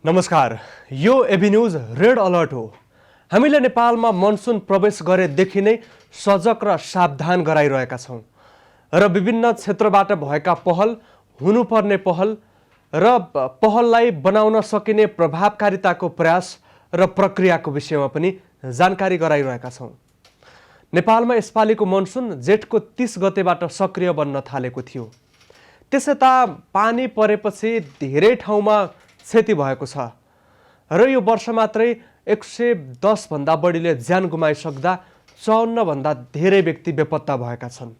नमस्कार, यो AB news red alert हो। हामीले नेपालमा मनसुन प्रवेश गरेदेखि नै सजग र सावधान गराइरहेका छौँ र विभिन्न क्षेत्रबाट भएका पहल, हुनुपर्ने पहल र पहललाई बनाउन सकिने प्रभावकारिताको प्रयास र प्रक्रियाको विषयमा पनि जानकारी गराइरहेका छौँ। नेपालमा यसपालिको मनसुन जेठको 30 गतेबाट सक्रिय बन्न थालेको थियो। त्यसयता पानी परेपछि धेरै ठाउँमा क्षति भएको छ र यो वर्ष मात्रै 110 भन्दा बढीले ज्यान गुमाइसक्दा 54 भन्दा धेरै व्यक्ति बेपत्ता भएका छन्।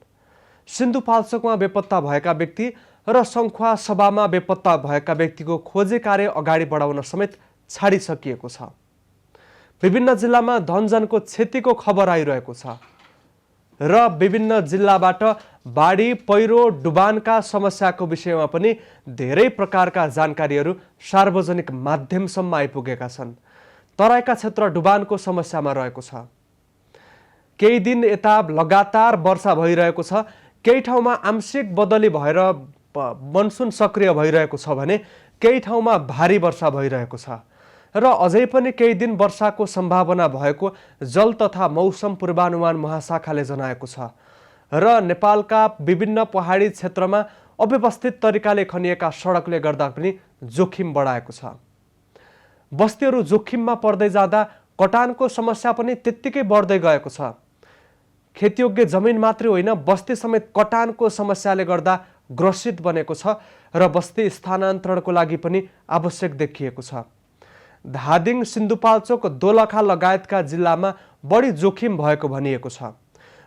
सिन्धुपाल्चोकमा बेपत्ता भएका व्यक्ति र सङ्खुवा सभामा बेपत्ता भएका व्यक्तिको खोजी कार्य अगाडि बढाउन समेत छाडिसकिएको छ। विभिन्न जिल्लामा धनजनको क्षतिको खबर आइरहेको छ र विभिन्न जिल्लाबाट बाढी, पहिरो, डुबानका समस्याको विषयमा पनि धेरै प्रकारका जानकारीहरू सार्वजनिक माध्यमसम्म आइपुगेका छन्। तराईका क्षेत्र डुबानको समस्यामा रहेको छ। केही दिन यता लगातार वर्षा भइरहेको छ। केही ठाउँमा आंशिक बदली भएर मनसुन सक्रिय भइरहेको छ भने केही ठाउँमा भारी वर्षा भइरहेको छ र अझै पनि केही दिन वर्षाको सम्भावना भएको जल तथा मौसम पूर्वानुमान महाशाखाले जनाएको छ र नेपालका विभिन्न पहाडी क्षेत्रमा अव्यवस्थित तरिकाले खनिएका सडकले गर्दा पनि जोखिम बढाएको छ। बस्तीहरू जोखिममा पर्दै जाँदा कटानको समस्या पनि त्यत्तिकै बढ्दै गएको छ। खेतीयोग्य जमिन मात्रै होइन, बस्ती समेत कटानको समस्याले गर्दा ग्रसित बनेको छ र बस्ती स्थानान्तरणको लागि पनि आवश्यक देखिएको छ। धादिङ, सिन्धुपाल्चोक, दोलखा लगायतका जिल्लामा बढी जोखिम भएको भनिएको छ।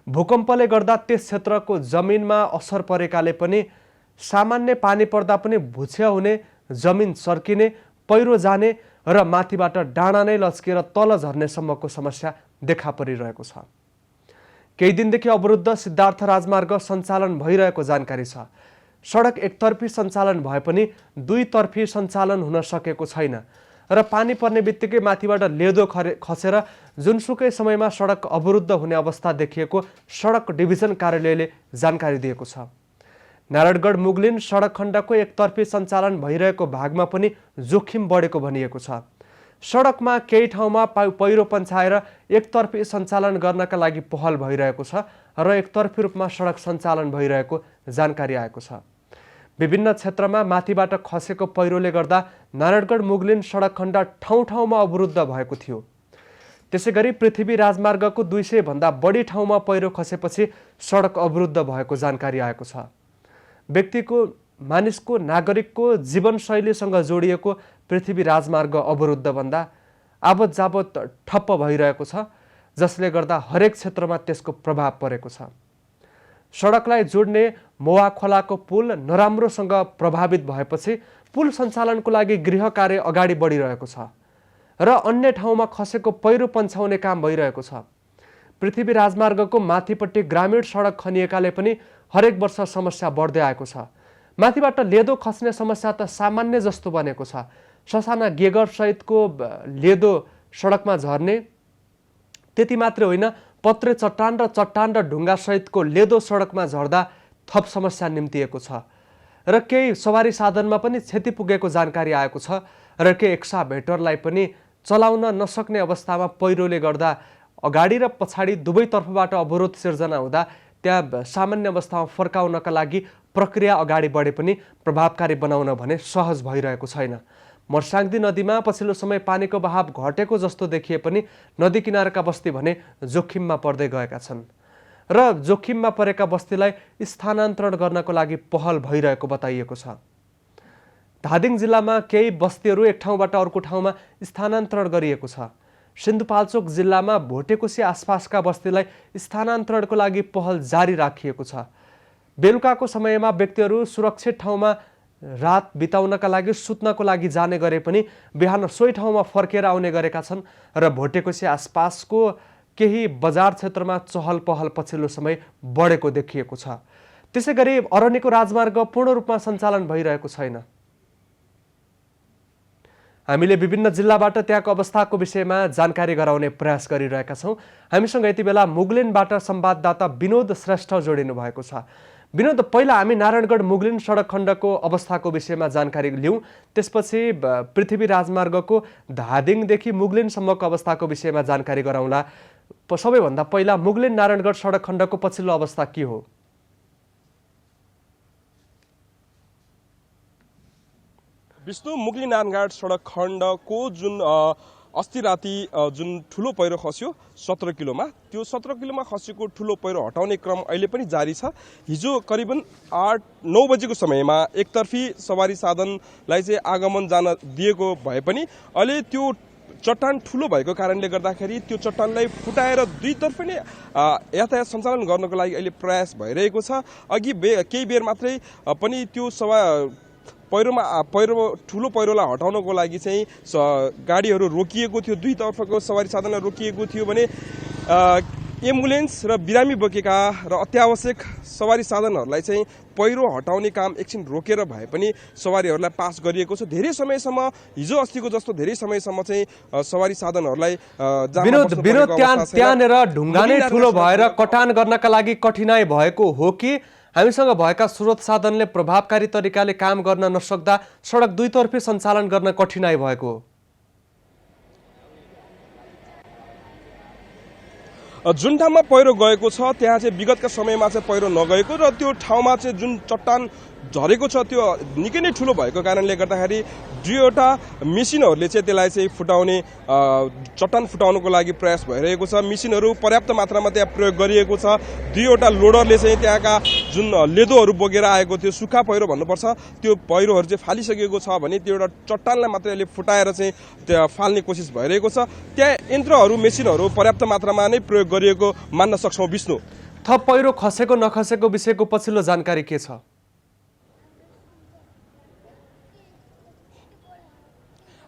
भूकम्पले गर्दा त्यस क्षेत्रको जमिनमा असर परेकाले पनि सामान्य पानी पर्दा पनि भुछ्या हुने, जमिन सर्किने, पहिरो जाने र माथिबाट डाँडा नै लच्किएर तल झर्नेसम्मको समस्या देखा परिरहेको छ। केही दिनदेखि अवरुद्ध सिद्धार्थ राजमार्ग सञ्चालन भइरहेको जानकारी छ। सडक एकतर्फी सञ्चालन भए पनि दुईतर्फी सञ्चालन हुन सकेको छैन र पानी पर्ने बित्तिकै माथिबाट लेदो खसेर जुनसुकै समयमा सडक अवरुद्ध हुने अवस्था देखिएको सडक डिभिजन कार्यालयले जानकारी दिएको छ। नारायणगढ मुगलिन सडक खण्डको एकतर्फी सञ्चालन भइरहेको भागमा पनि जोखिम बढेको भनिएको छ। सडकमा केही ठाउँमा पहिरो पन्छाएर एकतर्फी सञ्चालन गर्नका लागि पहल भइरहेको छ र एकतर्फी रूपमा सडक सञ्चालन भइरहेको जानकारी आएको छ। विभिन्न क्षेत्रमा माथिबाट खसेको पहिरोले गर्दा नारायणगढ मुगलिन सडक खण्ड ठाउँ ठाउँमा अवरुद्ध भएको थियो। त्यसैगरी पृथ्वी राजमार्गको 200 भन्दा बढी ठाउँमा पहिरो खसेपछि सडक अवरुद्ध भएको जानकारी आएको छ। व्यक्तिको, मानिसको, नागरिकको जीवनशैलीसँग जोडिएको पृथ्वी राजमार्ग अवरुद्ध भन्दा आवत जावत ठप्प भइरहेको छ, जसले गर्दा हरेक क्षेत्रमा त्यसको प्रभाव परेको छ। सडकलाई जोड्ने मोवा खोलाको पुल नराम्रोसँग प्रभावित भएपछि पुल सञ्चालनको लागि गृह कार्य अगाडि बढिरहेको छ र अन्य ठाउँमा खसेको पहिरो पन्छाउने काम भइरहेको छ। पृथ्वी राजमार्गको माथिपट्टि ग्रामीण सडक खनिएकाले पनि हरेक वर्ष समस्या बढ्दै आएको छ। माथिबाट लेदो खस्ने समस्या त सामान्य जस्तो बनेको छ। ससाना गेगर सहितको लेदो सडकमा झर्ने, त्यति मात्रै होइन, पत्रे चट्टान र ढुङ्गा सहितको लेदो सडकमा झर्दा थप समस्या निम्तिएको छ र केही सवारी साधनमा पनि क्षति पुगेको जानकारी आएको छ र केही एक्साभेटरलाई पनि चलाउन नसक्ने अवस्थामा पहिरोले गर्दा अगाडि र पछाडि दुवैतर्फबाट अवरोध सिर्जना हुँदा त्यहाँ सामान्य अवस्थामा फर्काउनका लागि प्रक्रिया अगाडि बढे पनि प्रभावकारी बनाउन भने सहज भइरहेको छैन। मर्साङ्दी नदीमा पछिल्लो समय पानीको बहाव घटेको जस्तो देखिए पनि नदी किनारका बस्ती भने जोखिममा पर्दै गएका छन् र जोखिममा परेका बस्तीलाई स्थानान्तरण गर्नको लागि पहल भइरहेको बताइएको छ। धादिङ जिल्लामा केही बस्तीहरू एक ठाउँबाट अर्को ठाउँमा स्थानान्तरण गरिएको छ। सिन्धुपाल्चोक जिल्लामा भोटेकोसी आसपासका बस्तीलाई स्थानान्तरणको लागि पहल जारी राखिएको छ। बेलुकाको समयमा व्यक्तिहरू सुरक्षित ठाउँमा रात बिताउनका लागि, सुत्नको लागि जाने गरे पनि बिहान सोही ठाउँमा फर्केर आउने गरेका छन् र भोटेकोसी आसपासको केही बजार क्षेत्रमा चहल पहल पछिल्लो समय बढेको देखिएको छ। त्यसैगरी अरण्यको राजमार्ग पूर्ण रूपमा सञ्चालन भइरहेको छैन। हामीले विभिन्न जिल्लाबाट त्यहाँको अवस्थाको विषयमा जानकारी गराउने प्रयास गरिरहेका छौँ। हामीसँग यति बेला मुगलिनबाट संवाददाता विनोद श्रेष्ठ जोडिनु भएको छ। विनोद, पहिला हामी नारायणगढ मुगलिन सडक खण्डको अवस्थाको विषयमा जानकारी लिउँ, त्यसपछि पृथ्वी राजमार्गको धादिङदेखि मुगलिनसम्मको अवस्थाको विषयमा जानकारी गराउँला। सबैभन्दा पहिला मुगलिन नारायणगढ सडक खण्डको पछिल्लो अवस्था के हो? विष्णु, मुगलिन नारायणगढ सडक खण्डको जुन अस्ति राति जुन ठुलो पहिरो खस्यो 17 किलोमा, त्यो 17 किलोमा खसेको ठुलो पहिरो हटाउने क्रम अहिले पनि जारी छ। हिजो करिबन 8-9 बजेको समयमा एकतर्फी सवारी साधनलाई चाहिँ आगमन जान दिएको भए पनि अहिले त्यो चट्टान ठुलो भएको कारणले गर्दाखेरि त्यो चट्टानलाई फुटाएर दुईतर्फ नै यातायात सञ्चालन गर्नको लागि अहिले प्रयास भइरहेको छ। अघि केही बेर मात्रै पनि त्यो पहिरो ठुलो पहिरोलाई हटाउनको लागि चाहिँ गाडीहरू रोकिएको थियो, दुईतर्फको सवारी साधनलाई रोकिएको थियो भने एम्बुलेन्स र बिरामी बोकेका र अत्यावश्यक सवारी साधनहरूलाई चाहिँ पहिरो हटाउने काम एकछिन रोकेर भए पनि सवारीहरूलाई पास गरिएको छ। धेरै समयसम्म हिजो अस्तिको जस्तो धेरै समयसम्म चाहिँ सवारी साधनहरूलाई त्यहाँनिर ढुङ्गा नै ठुलो भएर कटान गर्नका लागि कठिनाई भएको हो कि हामीसँग भएका स्रोत साधनले प्रभावकारी तरिकाले काम गर्न नसक्दा सडक दुईतर्फी सञ्चालन गर्न कठिनाई भएको हो? जुन ठाउँमा पहिरो गएको छ त्यहाँ चाहिँ विगतका समयमा चाहिँ पहिरो नगएको र त्यो ठाउँमा चाहिँ जुन चट्टान झरेको छ त्यो निकै नै ठुलो भएको कारणले गर्दाखेरि दुईवटा मेसिनहरूले चाहिँ त्यसलाई चाहिँ फुटाउने चट्टान फुटाउनको लागि प्रयास भइरहेको छ। मेसिनहरू पर्याप्त मात्रामा त्यहाँ प्रयोग गरिएको छ। दुईवटा लोडरले चाहिँ त्यहाँका जुन लेदोहरू बोकेर आएको थियो, सुक्खा पहिरो भन्नुपर्छ, त्यो पहिरोहरू चाहिँ फालिसकेको छ भने त्यो एउटा चट्टानलाई मात्रै अहिले फुटाएर चाहिँ त्यहाँ फाल्ने कोसिस भइरहेको छ। त्यहाँ यन्त्रहरू मेसिनहरू पर्याप्त मात्रामा नै प्रयोग गरिएको मान्न सक्छौँ। विष्णु, थप पहिरो खसेको नखसेको विषयको पछिल्लो जानकारी के छ?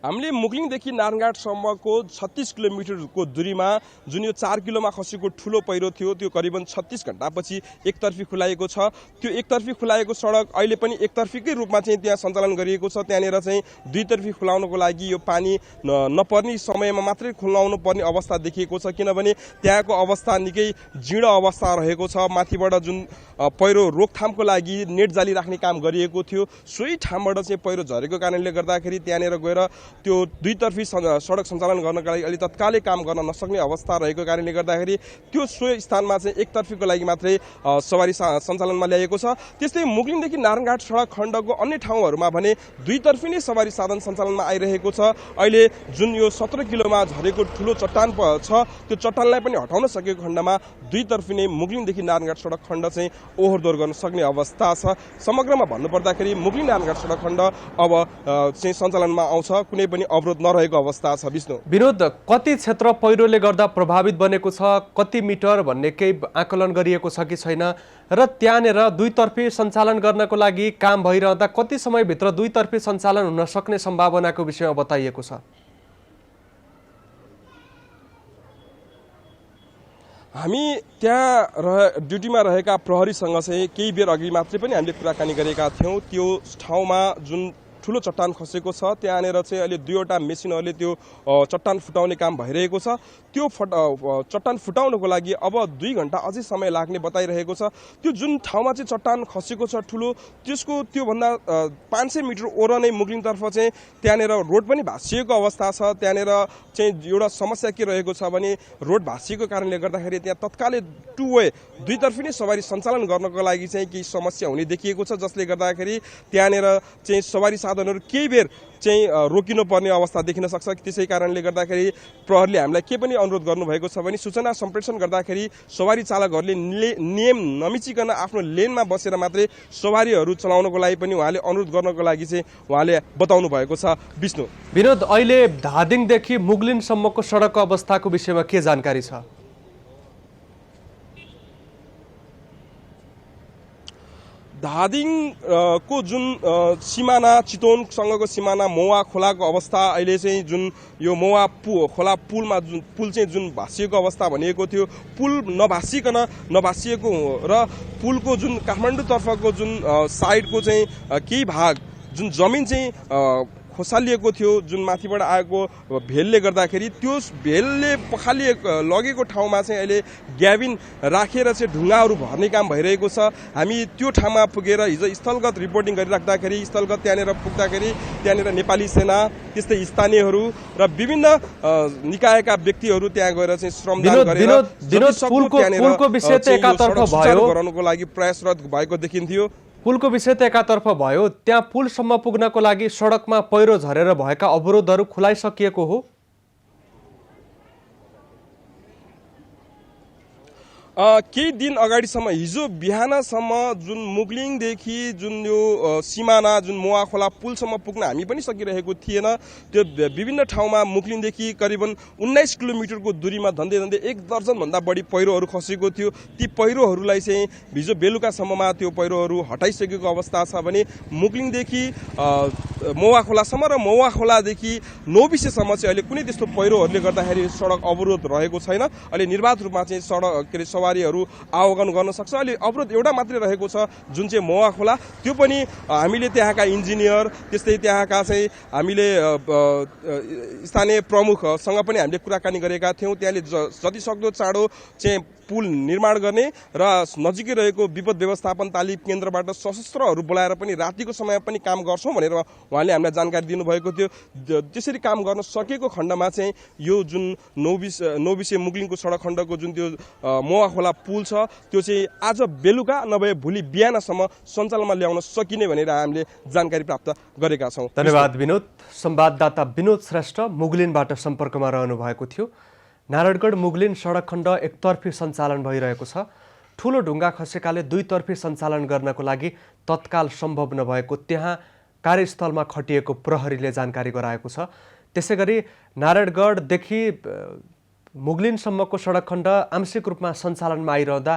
हामीले मुगलिङदेखि नारायणगढसम्मको 36 किलोमिटरको दूरीमा जुन यो 4 किलोमा खसेको ठुलो पहिरो थियो त्यो करिबन 36 घण्टापछि एकतर्फी खुलाएको छ। त्यो एकतर्फी खुलाएको सडक अहिले पनि एकतर्फीकै रूपमा चाहिँ त्यहाँ सञ्चालन गरिएको छ। त्यहाँनिर चाहिँ दुईतर्फी खुलाउनको लागि यो पानी नपर्ने समयमा मात्रै खुलाउनु पर्ने अवस्था देखिएको छ, किनभने त्यहाँको अवस्था निकै जीर्ण अवस्था रहेको छ। माथिबाट जुन पहिरो रोकथामको लागि नेट जाली राख्ने काम गरिएको थियो, सोही ठाउँबाट चाहिँ पहिरो झरेको कारणले गर्दाखेरि त्यहाँनिर गएर त्यो दुईतर्फी सडक सञ्चालन गर्नका लागि अलि तत्कालै काम गर्न नसक्ने अवस्था रहेको कारणले गर्दाखेरि त्यो सो स्थानमा चाहिँ एकतर्फीको लागि मात्रै सवारी सञ्चालनमा ल्याएको छ। त्यस्तै मुगलिङदेखि नारायणगढ सडक खण्डको अन्य ठाउँहरूमा भने दुईतर्फी नै सवारी साधन सञ्चालनमा आइरहेको छ। अहिले जुन यो 17 किलोमा झरेको ठुलो चट्टान छ त्यो चट्टानलाई पनि हटाउन सकेको खण्डमा दुईतर्फी नै मुगलिङदेखि नारायणगढ सडक खण्ड चाहिँ ओहोरदोहोर गर्न सक्ने अवस्था छ। समग्रमा भन्नुपर्दाखेरि मुगलिङ नारायणगढ सडक खण्ड अब चाहिँ सञ्चालनमा आउँछ, कुनै पनि अवरोध नरहेको अवस्था छ। विनोद, कति क्षेत्र पहिरोले गर्दा प्रभावित बनेको छ, कति मिटर भन्ने केही आकलन गरिएको छ कि छैन, र त्यहाँनिर दुईतर्फी सञ्चालन गर्नको लागि काम भइरहँदा कति समयभित्र दुईतर्फी सञ्चालन हुन सक्ने सम्भावनाको विषयमा बताइएको छ? हामी त्यहाँ ड्युटीमा रहेका प्रहरीसँग चाहिँ केही बेर अघि मात्रै पनि हामीले कुराकानी गरेका थियौँ। त्यो ठाउँमा जुन ठुलो चट्टान खसेको छ त्यहाँनिर चाहिँ अहिले दुईवटा मेसिनहरूले त्यो चट्टान फुटाउने काम भइरहेको छ। त्यो चट्टान फुटाउनको लागि अब 2 घण्टा अझै समय लाग्ने बताइरहेको छ। त्यो जुन ठाउँमा चाहिँ चट्टान खसेको छ ठुलो, त्यसको त्योभन्दा 500 मिटर ओर नै मुगलिङतर्फ चाहिँ त्यहाँनिर रोड पनि भाँसिएको अवस्था छ। त्यहाँनिर चाहिँ एउटा समस्या के रहेको छ भने रोड भाँसिएको कारणले गर्दाखेरि त्यहाँ तत्कालै टु वे दुईतर्फी नै सवारी सञ्चालन गर्नको लागि चाहिँ केही समस्या हुने देखिएको छ, जसले गर्दाखेरि त्यहाँनिर चाहिँ सवारी साधनहरू केही बेर चाहिँ रोकिनुपर्ने अवस्था देखिन सक्छ। त्यसै कारणले गर्दाखेरि प्रहरीले हामीलाई के पनि अनुरोध गर्नुभएको छ भने सूचना सम्प्रेषण गर्दाखेरि सवारी चालकहरूले नियम नमिचिकन आफ्नो लेनमा बसेर मात्रै सवारीहरू चलाउनको लागि पनि उहाँले अनुरोध गर्नको लागि चाहिँ उहाँले बताउनु भएको छ। विनोद, अहिले धादिङदेखि मुगलिनसम्मको सडकको अवस्थाको विषयमा के जानकारी छ? धादिङको जुन सिमाना चितवनसँगको सिमाना मौवा खोलाको अवस्था अहिले चाहिँ जुन यो मौवा खोला पुलमा जुन पुल चाहिँ जुन भाँसिएको अवस्था भनिएको थियो, पुल नभाँसिएको र पुलको जुन काठमाडौँतर्फको जुन साइडको चाहिँ केही भाग जुन जमिन चाहिँ खोसालिएको थियो जुन माथिबाट आएको भेलले गर्दाखेरि त्यो भेलले पखालिए लगेको ठाउँमा चाहिँ अहिले ग्याबिन राखेर चाहिँ ढुङ्गाहरू भर्ने काम भइरहेको छ। हामी त्यो ठाउँमा पुगेर हिजो स्थलगत रिपोर्टिङ गरिराख्दाखेरि स्थलगत त्यहाँनिर पुग्दाखेरि त्यहाँनिर नेपाली सेना त्यस्तै स्थानीयहरू र विभिन्न निकायका व्यक्तिहरू त्यहाँ गएर चाहिँ श्रमदान गरेर पुलको विषय त एकातर्फ भयो गराउनको लागि प्रयासरत भएको देखिन्थ्यो। पुलको विषय त एकातर्फ भयो, त्यहाँ पुलसम्म पुग्नको लागि सडकमा पहिरो झरेर भएका अवरोधहरू खुलाइसकिएको हो। केही दिन अगाडिसम्म हिजो बिहानसम्म जुन मुगलिङदेखि जुन यो सिमाना जुन मोवा खोला पुलसम्म पुग्न हामी पनि सकिरहेको थिएन। त्यो विभिन्न ठाउँमा मुगलिङदेखि करिबन 19 किलोमिटरको दूरीमा धन्दै धन्दै 1 दर्जनभन्दा बढी पहिरोहरू खसेको थियो। ती पहिरोहरूलाई चाहिँ हिजो बेलुकासम्ममा त्यो पहिरोहरू हटाइसकेको अवस्था छ भने मुगलिङदेखि मोवा खोलासम्म र मोवा खोलादेखि नौबिसेसम्म चाहिँ अहिले कुनै त्यस्तो पहिरोहरूले गर्दाखेरि सडक अवरोध रहेको छैन। अहिले निर्वाध रूपमा चाहिँ सडक के अरे सवारीहरू आवागमन गर्न सक्छ। अहिले अवरोध एउटा मात्रै रहेको छ जुन चाहिँ मोवा खोला, त्यो पनि हामीले त्यहाँका इन्जिनियर त्यस्तै त्यहाँका चाहिँ हामीले स्थानीय प्रमुखसँग पनि हामीले कुराकानी गरेका थियौँ। त्यहाँले जति सक्दो चाँडो चाहिँ पुल निर्माण गर्ने र नजिकै रहेको विपद व्यवस्थापन तालिम केन्द्रबाट सशस्त्रहरू बोलाएर पनि रातिको समय पनि काम गर्छौँ भनेर उहाँले हामीलाई जानकारी दिनुभएको थियो। त्यसरी काम गर्न सकेको खण्डमा चाहिँ यो जुन नौबिसे मुगलिङको सडक खण्डको जुन त्यो मोवा खोला पुल छ त्यो चाहिँ आज बेलुका नभए भोलि बिहानसम्म सञ्चालनमा ल्याउन सकिने भनेर हामीले जानकारी प्राप्त गरेका छौँ। धन्यवाद विनोद। संवाददाता विनोद श्रेष्ठ मुगलिनबाट सम्पर्कमा रहनु भएको थियो। नारायणगढ मुगलिन सडक खण्ड एकतर्फी सञ्चालन भइरहेको छ। ठुलो ढुङ्गा खसेकाले दुईतर्फी सञ्चालन गर्नको लागि तत्काल सम्भव नभएको त्यहाँ कार्यस्थलमा खटिएको प्रहरीले जानकारी गराएको छ। त्यसैगरी नारायणगढदेखि मुगलिनसम्मको सडक खण्ड आंशिक रूपमा सञ्चालनमा आइरहँदा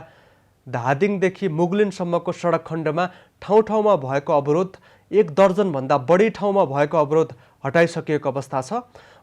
धादिङदेखि मुगलिनसम्मको सडक खण्डमा ठाउँ ठाउँमा भएको अवरोध 1 दर्जनभन्दा बढी ठाउँमा भएको अवरोध हटाइसकिएको अवस्था छ।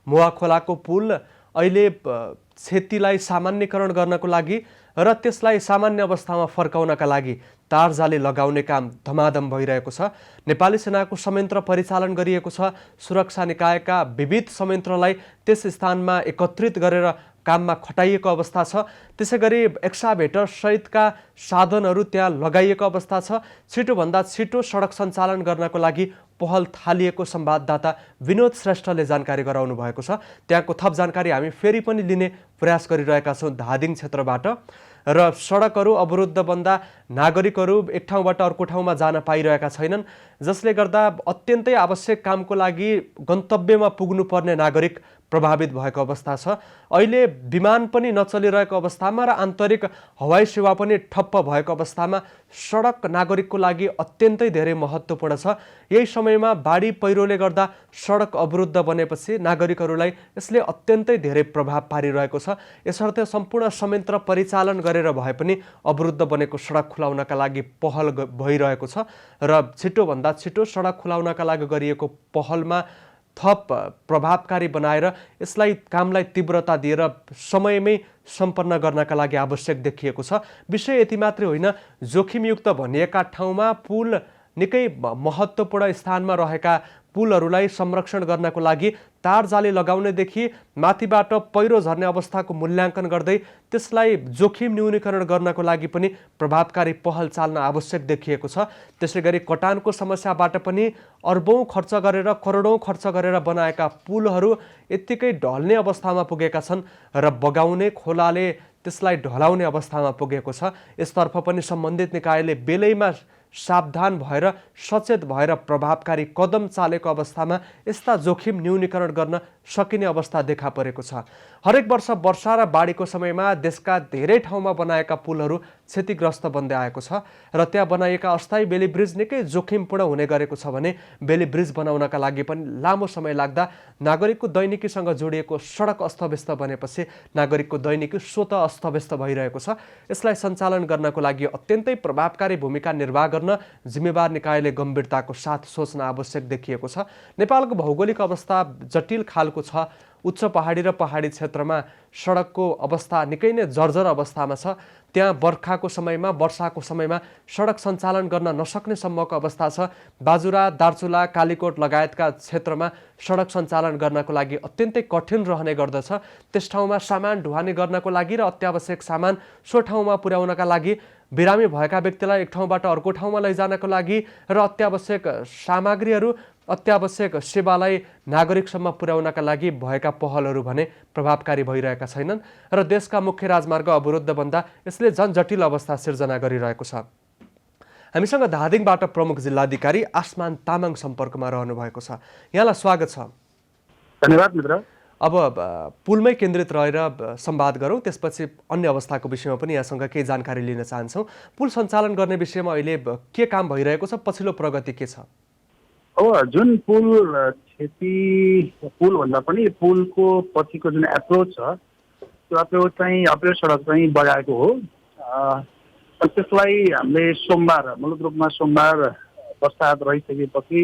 मोवा खोलाको पुल अहिले क्षतिलाई सामान्यकरण गर्नको लागि र त्यसलाई सामान्य अवस्थामा फर्काउनका लागि तारजाली लगाउने काम धमाधम भइरहेको छ। नेपाली सेनाको संयन्त्र परिचालन गरिएको छ। सुरक्षा निकायका विविध संयन्त्रलाई त्यस स्थानमा एकत्रित गरेर काममा खटाइएको अवस्था छ। त्यसैगरी एक्साभेटर सहितका साधनहरू त्यहाँ लगाइएको अवस्था छ। छिटोभन्दा छिटो सडक सञ्चालन गर्नको लागि पहल थालिएको संवाददाता विनोद श्रेष्ठले जानकारी गराउनु भएको छ। त्यहाँको थप जानकारी हामी फेरि पनि लिने प्रयास गरिरहेका छौँ धादिङ क्षेत्रबाट। र सडकहरू अवरुद्ध बन्दा नागरिकहरू एक ठाउँबाट अर्को ठाउँमा जान पाइरहेका छैनन्, जसले गर्दा अत्यन्तै आवश्यक कामको लागि गन्तव्यमा पुग्नुपर्ने नागरिक प्रभावित भएको अवस्था छ। अहिले विमान पनि नचलिरहेको अवस्थामा र आन्तरिक हवाई सेवा पनि ठप्प भएको अवस्थामा सडक नागरिकको लागि अत्यन्तै धेरै महत्त्वपूर्ण छ। यही समयमा बाढी पहिरोले गर्दा सडक अवरुद्ध बनेपछि नागरिकहरूलाई यसले अत्यन्तै धेरै प्रभाव पारिरहेको छ। यसर्थ सम्पूर्ण संयन्त्र परिचालन गरेर भए पनि अवरुद्ध बनेको सडक खुलाउनका लागि पहल भइरहेको छ र छिटोभन्दा छिटो सडक खुलाउनका लागि गरिएको पहलमा थप प्रभावकारी बनाएर यसलाई कामलाई तीव्रता दिएर समयमै सम्पन्न गर्नका लागि आवश्यक देखिएको छ। विषय यति मात्रै होइन, जोखिमयुक्त भनिएका ठाउँमा पुल निकै महत्त्वपूर्ण स्थानमा रहेका पुलहरूलाई संरक्षण गर्नको लागि तारजाली लगाउनेदेखि माथिबाट पहिरो झर्ने अवस्थाको मूल्याङ्कन गर्दै त्यसलाई जोखिम न्यूनीकरण गर्नको लागि पनि प्रभावकारी पहल चाल्न आवश्यक देखिएको छ। त्यसैगरी कटानको समस्याबाट पनि अर्बौं खर्च गरेर करोडौं खर्च गरेर बनाएका पुलहरू यत्तिकै ढल्ने अवस्थामा पुगेका छन् र बगाउने खोलाले त्यसलाई ढलाउने अवस्थामा पुगेको छ। यसतर्फ पनि सम्बन्धित निकायले बेलैमा सावधान भएर सचेत भएर प्रभावकारी कदम चालेको अवस्थामा यस्ता जोखिम न्यूनीकरण गर्न सकिने अवस्था देखा परेको छ। हरेक वर्ष वर्षा र बाढीको समयमा देशका धेरै ठाउँमा बनाएका पुलहरू क्षतिग्रस्त बन्दै आएको छ र त्यहाँ बनाइएका अस्थायी बेली ब्रिज निकै जोखिमपूर्ण हुने गरेको छ भने बेली ब्रिज बनाउनका लागि पनि लामो समय लाग्दा नागरिकको दैनिकीसँग जोडिएको सडक अस्तव्यस्त बनेपछि नागरिकको दैनिकी स्वतः अस्तव्यस्त भइरहेको छ। यसलाई सञ्चालन गर्नको लागि अत्यन्तै प्रभावकारी भूमिका निर्वाह गर्न जिम्मेवार निकायले गम्भीरताको साथ सोच्न आवश्यक देखिएको छ। नेपालको भौगोलिक अवस्था जटिल खालको छ। उच्च पहाडी र पहाडी क्षेत्रमा सडकको अवस्था निकै नै जर्जर अवस्थामा छ। त्यहाँ बर्खाको समयमा वर्षाको समयमा सडक सञ्चालन गर्न नसक्ने सम्मको अवस्था छ। बाजुरा, दार्चुला, कालीकोट लगायतका क्षेत्रमा सडक सञ्चालन गर्नको लागि अत्यन्तै कठिन रहने गर्दछ। त्यस ठाउँमा सामान ढुवानी गर्नको लागि र अत्यावश्यक सामान सो ठाउँमा पुर्याउनका लागि बिरामी भएका व्यक्तिलाई एक ठाउँबाट अर्को ठाउँमा लैजानको लागि र अत्यावश्यक सामग्रीहरू अत्यावश्यक सेवालाई नागरिकसम्म पुर्याउनका लागि भएका पहलहरू भने प्रभावकारी भइरहेका छैनन् र देशका मुख्य राजमार्ग अवरुद्ध बन्दा यसले झन् जटिल अवस्था सिर्जना गरिरहेको छ। हामीसँग धादिङबाट प्रमुख जिल्लाधिकारी आसमान तामाङ सम्पर्कमा रहनु भएको छ। यहाँलाई स्वागत छ। धन्यवाद मित्र। अब पुलमै केन्द्रित रहेर संवाद गरौँ, त्यसपछि अन्य अवस्थाको विषयमा पनि यहाँसँग केही जानकारी लिन चाहन्छौँ। पुल सञ्चालन गर्ने विषयमा अहिले के काम भइरहेको छ, पछिल्लो प्रगति के छ? अब जुन पुल भन्दा पनि पुलको पछिको जुन एप्रोच छ त्यो एप्रोच सडक चाहिँ बगाएको हो। त्यसलाई हामीले मूलत रूपमा सोमबार पश्चात रहिसकेपछि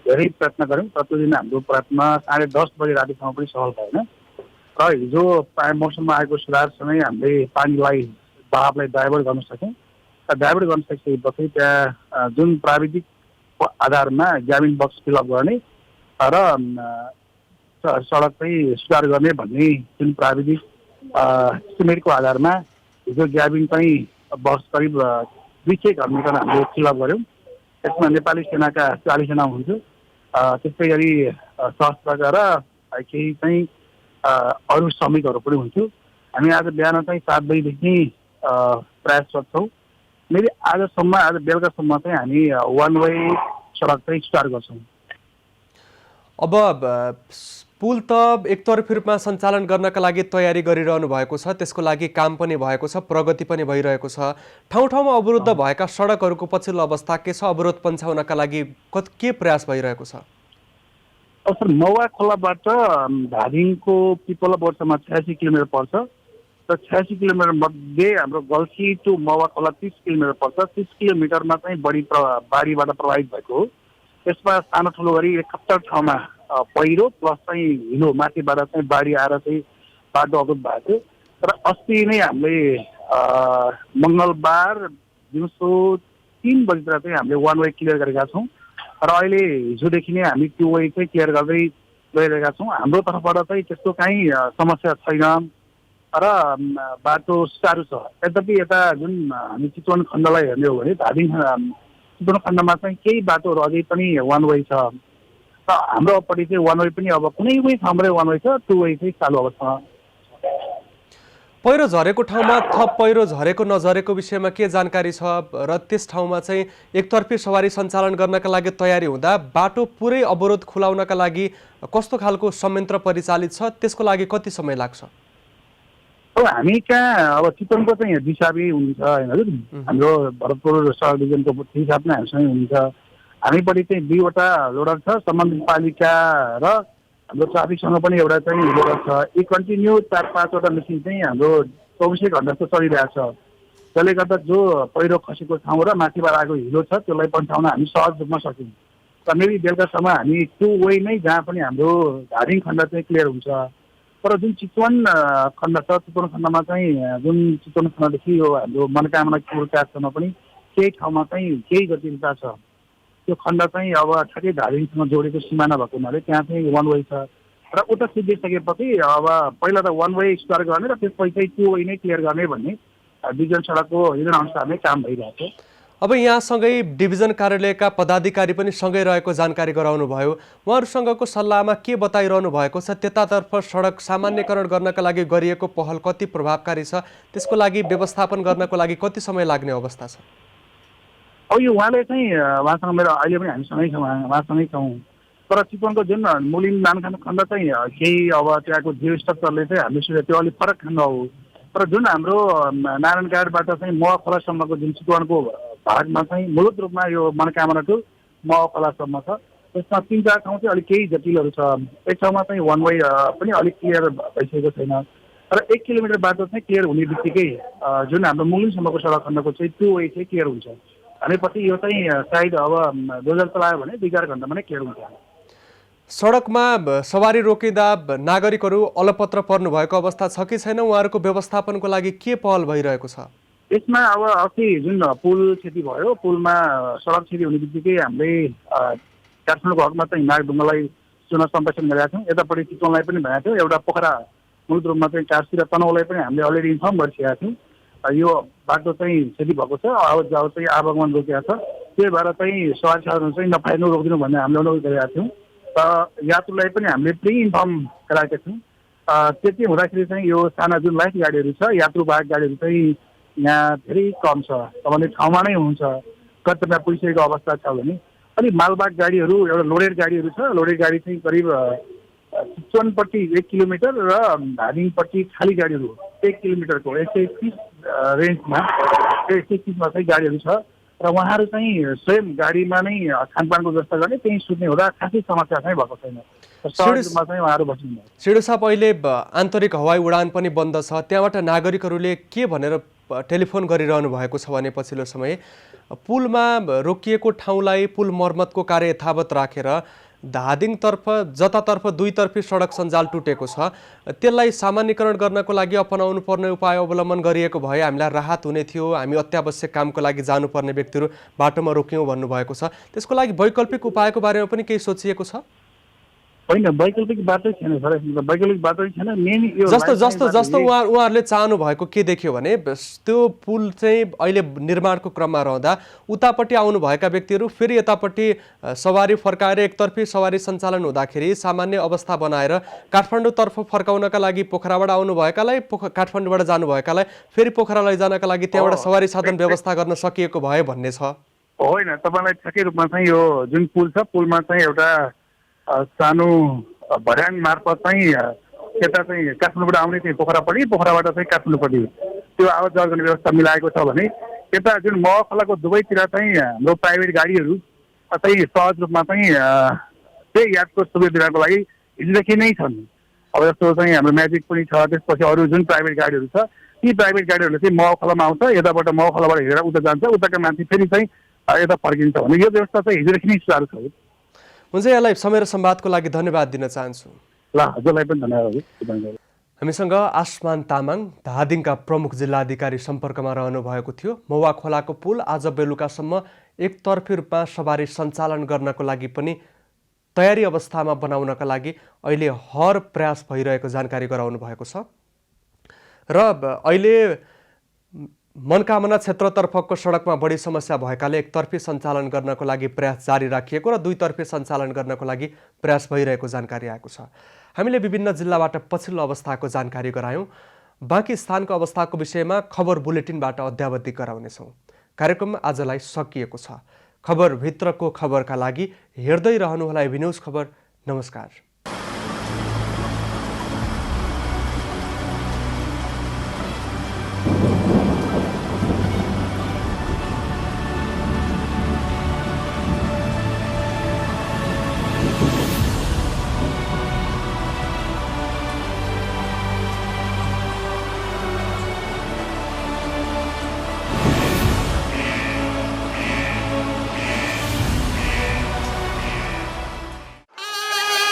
धेरै प्रयत्न गऱ्यौँ। प्रतिदिन हाम्रो प्रयत्न 10:30 बजे रातिसम्म पनि सफल भएन र हिजो मौसममा आएको सुधारसँगै हामीले पानीलाई बहावलाई डाइभर्ट गर्न सक्यौँ। डाइभर्ट गर्न सकिसकेपछि त्यहाँ जुन प्राविधिक आधारमा ग्याबिन बक्स फिलअप गर्ने र सडक चाहिँ सुधार गर्ने भन्ने जुन प्राविधिक इस्टिमेटको आधारमा हिजो ग्याबिन चाहिँ बक्स करिब 200 घरमिटर हामीले फिलअप गऱ्यौँ। त्यसमा नेपाली सेनाका 40 जना हुन्थ्यो, त्यस्तै गरी सशस्त्रका र केही चाहिँ अरू श्रमिकहरू पनि हुन्थ्यो। हामी आज बिहान चाहिँ 7 बजीदेखि प्रयासरत छौँ। आज बेलुकासम्म चाहिँ हामी वान वे सडक चाहिँ स्टार्ट गर्छौँ। अब पुल त एकतर्फी रूपमा सञ्चालन गर्नका लागि तयारी गरिरहनु भएको छ, त्यसको लागि काम पनि भएको छ, प्रगति पनि भइरहेको छ। ठाउँ ठाउँमा अवरुद्ध भएका सडकहरूको पछिल्लो अवस्था के छ? अवरोध पन्छाउनका लागि के प्रयास भइरहेको छ? सर, मौवा खोलाबाट धादिङको पिपला बोर्डसम्म 86 किलोमिटर पर्छ र 86 किलोमिटर मध्ये हाम्रो गल्सी टु मौवा खोला 30 किलोमिटर पर्छ। 30 किलोमिटरमा चाहिँ बाढीबाट प्रभावित भएको हो। त्यसमा सानो ठुलो गरी 71 ठाउँमा पहिरो प्लस चाहिँ हिलो माथिबाट चाहिँ बाढी आएर चाहिँ बाटो अवरुद्ध भएको थियो। तर अस्ति नै हामीले मङ्गलबार दिउँसो 3 बजीतिर चाहिँ हामीले वान वे क्लियर गरेका छौँ र अहिले हिजोदेखि नै हामी टु वे चाहिँ क्लियर गर्दै गइरहेका छौँ। हाम्रो तर्फबाट चाहिँ त्यस्तो काहीँ समस्या छैन र बाटो सुचारू छ। यद्यपि यता जुन हामी चितवन खण्डलाई हेर्ने हो भने धादिङ चितवन खण्डमा चाहिँ केही बाटोहरू अझै पनि वान वे छ र हाम्रोपट्टि चाहिँ वान वे पनि अब कुनै ठाउँमै वान वे छ, टु वे चाहिँ चालु अवस्थामा। पहिरो झरेको ठाउँमा थप पहिरो झरेको नझरेको विषयमा के जानकारी छ र त्यस ठाउँमा चाहिँ एकतर्फी सवारी सञ्चालन गर्नका लागि तयारी हुँदा बाटो पुरै अवरोध खुलाउनका लागि कस्तो खालको संयन्त्र परिचालित छ, त्यसको लागि कति समय लाग्छ? अब हामी कहाँ अब चितवनको चाहिँ दिशाबी हुनुहुन्छ होइन हजुर, हाम्रो भरतपुर सडक डिभिजनको हिसाब नै हामीसँगै हुनुहुन्छ। हामीपट्टि चाहिँ 2वटा लोडर छ, सम्बन्धित पालिका र हाम्रो ट्राफिकसँग पनि एउटा चाहिँ लोडर छ। यी कन्टिन्यू 4-5वटा मेसिन चाहिँ हाम्रो 24 घन्टा जस्तो चलिरहेको छ। त्यसले गर्दा जो पहिरो खसेको ठाउँ र माथिबाट आएको हिलो छ त्यसलाई पन्छाउन हामी सहज रूपमा सक्यौँ र बेलुकासम्म हामी टु वे नै जहाँ पनि हाम्रो धादिङ खण्ड चाहिँ क्लियर हुन्छ। तर जुन चितवन खण्ड छ, चितवन खण्डमा चाहिँ जुन चितवन खण्डदेखि यो हाम्रो मनोकामना काठसम्म पनि केही ठाउँमा चाहिँ केही जटिलता छ। त्यो खण्ड चाहिँ अब ठ्याक्कै धादिङसँग जोडेको सिमाना भएको हुनाले त्यहाँ चाहिँ वान वे छ र उता सिद्धिसकेपछि अब पहिला त वान वे स्टार्ट गर्ने र त्यसपछि चाहिँ टु वे नै क्लियर गर्ने भन्ने डिभिजन सडकको योजना अनुसार नै काम भइरहेको छ। अब यहाँसँगै डिभिजन कार्यालयका पदाधिकारी पनि सँगै रहेको जानकारी गराउनु भयो। उहाँहरूसँगको सल्लाहमा के बताइरहनु भएको छ? त्यतातर्फ सडक सामान्यकरण गर्नका लागि गरिएको पहल कति प्रभावकारी छ? त्यसको लागि व्यवस्थापन गर्नको लागि कति समय लाग्ने अवस्था छ? अब यो उहाँसँग मेरो अहिले पनि हामीसँगै छौँ, उहाँसँगै छौँ। तर चितवनको जुन मुलिन नानखान खण्ड चाहिँ केही अब त्यहाँको जियो स्ट्रक्चरले चाहिँ हामीले त्यो अलिक फरक खण्ड हो। तर जुन हाम्रो नारायणघाटबाट चाहिँ मह खोलासम्मको जुन चितवनको भागमा चाहिँ मूलत रूपमा यो मनोकामना टु मह खोलासम्म छ। त्यसमा 3-4 ठाउँ चाहिँ अलिक केही जटिलहरू छ। एक ठाउँमा चाहिँ वान वे पनि अलिक क्लियर भइसकेको छैन। तर 1 किलोमिटर बाटो चाहिँ क्लियर हुने बित्तिकै जुन हाम्रो मुलिनसम्मको सडक खण्डको चाहिँ टु वे चाहिँ क्लियर हुन्छ। भनेपछि यो चाहिँ सायद अब 2000 चलायो भने 2-4 घन्टामा नै क्लियर हुन्छ। सडकमा सवारी रोकिँदा नागरिकहरू अलपत्र पर्नु भएको अवस्था छ कि छैन? उहाँहरूको व्यवस्थापनको लागि के पहल भइरहेको छ? यसमा अब अस्ति जुन पुल क्षति भयो, पुलमा सडक क्षति हुने बित्तिकै हामीले काठमाडौँको हकमा चाहिँ नागढुङ्गालाई चुन सम्प्रेषण गरेका छौँ। यतापट्टि चितवनलाई पनि भनेको थियो। एउटा पोखरा मूल रूपमा चाहिँ काठतिर तनहुँलाई पनि हामीले अलरेडी इन्फर्म गरिसकेका थियौँ। यो बाटो चाहिँ क्षति भएको छ, आवत जावत चाहिँ आवागमन रोकिएको छ। त्यही भएर चाहिँ सवारी साधन चाहिँ नफाइनु रोकिदिनु भन्ने हामीले अनुरोध गरेका थियौँ। यात्रुलाई पनि हामीले प्रि इन्फर्म गराएका छौँ। त्यति हुँदाखेरि चाहिँ यो साना जुन लाइट गाडीहरू छ, यात्रुवाहक गाडीहरू चाहिँ यहाँ धेरै कम छ। तपाईँले ठाउँमा नै हुन्छ, गन्तव्यमा पुगिसकेको अवस्था छ भने। अनि मालवाहक गाडीहरू, एउटा लोडेड गाडीहरू छ। लोडेड गाडी चाहिँ करिब चितवनपट्टि 1 किलोमिटर र धादिङपट्टि खाली गाडीहरू 1 किलोमिटरको 130 रेन्जमा 130मा चाहिँ गाडीहरू छ। र उहाँहरू चाहिँ स्वयं गाडीमा नै खानपानको व्यवस्था गर्ने, त्यहीँ सुत्ने हुँदा खासै समस्या चाहिँ भएको छैन। सहजमा चाहिँ उहाँहरू बस्नु। सिडु साहब, अहिले आन्तरिक हवाई उडान पनि बन्द छ। त्यहाँबाट नागरिकहरूले के भनेर टेलिफोन गरिरहनु भएको छ भने पछिल्लो समय पुलमा रोकिएको ठाउँलाई पुल मर्मतको कार्य यथावत राखेर धादिङतर्फ जतातर्फ दुईतर्फी सडक सञ्जाल टुटेको छ, त्यसलाई सामान्यकरण गर्नको लागि अपनाउनु पर्ने उपाय अवलम्बन गरिएको भए हामीलाई राहत हुने थियो। हामी अत्यावश्यक कामको लागि जानुपर्ने व्यक्तिहरू बाटोमा रोक्यौँ भन्नुभएको छ। त्यसको लागि वैकल्पिक उपायको बारेमा पनि केही सोचिएको छ? होइन, वैकल्पिक बाटो छैन सर। वैकल्पिक बाटो छैन। मेन यो जस्तो उहाँहरूले चाहनु भएको के देख्यो भने त्यो पुल चाहिँ अहिले निर्माणको क्रममा रहँदा उतापट्टि आउनु भएका व्यक्तिहरू फेरि यतापट्टि सवारी फर्काएर एकतर्फी सवारी सञ्चालन हुँदाखेरि सामान्य अवस्था बनाएर काठमाडौँतर्फ फर्काउनका लागि पोखराबाट आउनुभएकालाई काठमाडौँबाट जानुभएकालाई फेरि पोखरा लैजानका लागि त्यहाँबाट सवारी साधन व्यवस्था गर्न सकिएको भए भन्ने छ। होइन, तपाईँलाई ठ्याक्कै रूपमा चाहिँ यो जुन पुल छ, पुलमा चाहिँ एउटा सानो भर्याङ मार्फत चाहिँ यता चाहिँ काठमाडौँबाट आउने चाहिँ पोखरापट्टि, पोखराबाट चाहिँ काठमाडौँपट्टि त्यो आवत जावत गर्ने व्यवस्था मिलाएको छ भने यता जुन महखलाको दुवैतिर चाहिँ हाम्रो प्राइभेट गाडीहरू चाहिँ सहज रूपमा चाहिँ त्यही यात्रु सुविधा दिनको लागि हिजोदेखि नै छन्। अब जस्तो चाहिँ हाम्रो म्याजिक पनि छ, त्यसपछि अरू जुन प्राइभेट गाडीहरू छ, ती प्राइभेट गाडीहरूले चाहिँ महखलामा आउँछ, यताबाट महखलाबाट हिँडेर उता जान्छ, उताका मान्छे फेरि चाहिँ यता फर्किन्छ भने यो व्यवस्था चाहिँ हिजोदेखि नै सुधार छ। हुन्छ, यहाँलाई समय र संवादको लागि धन्यवाद दिन चाहन्छु। ल, हजुरलाई पनि धन्यवाद। हामीसँग आसमान तामाङ, धादिङका प्रमुख जिल्लाधिकारी सम्पर्कमा रहनु भएको थियो। मौवा खोलाको पुल आज बेलुकासम्म एकतर्फी रूपमा सवारी सञ्चालन गर्नको लागि पनि तयारी अवस्थामा बनाउनका लागि अहिले हर प्रयास भइरहेको जानकारी गराउनु भएको छ। र अहिले मनकामना क्षेत्रतर्फको सडकमा बढी समस्या भएकाले एकतर्फी सञ्चालन गर्नको लागि प्रयास जारी राखिएको र दुईतर्फी सञ्चालन गर्नको लागि प्रयास भइरहेको जानकारी आएको छ। हामीले विभिन्न जिल्लाबाट पछिल्लो अवस्थाको जानकारी गरायौँ। बाँकी स्थानको अवस्थाको विषयमा खबर बुलेटिनबाट अद्यावधि गराउनेछौँ। कार्यक्रम आजलाई सकिएको छ। खबरभित्रको खबरका लागि हेर्दै रहनुहोला एबी न्युज खबर। नमस्कार।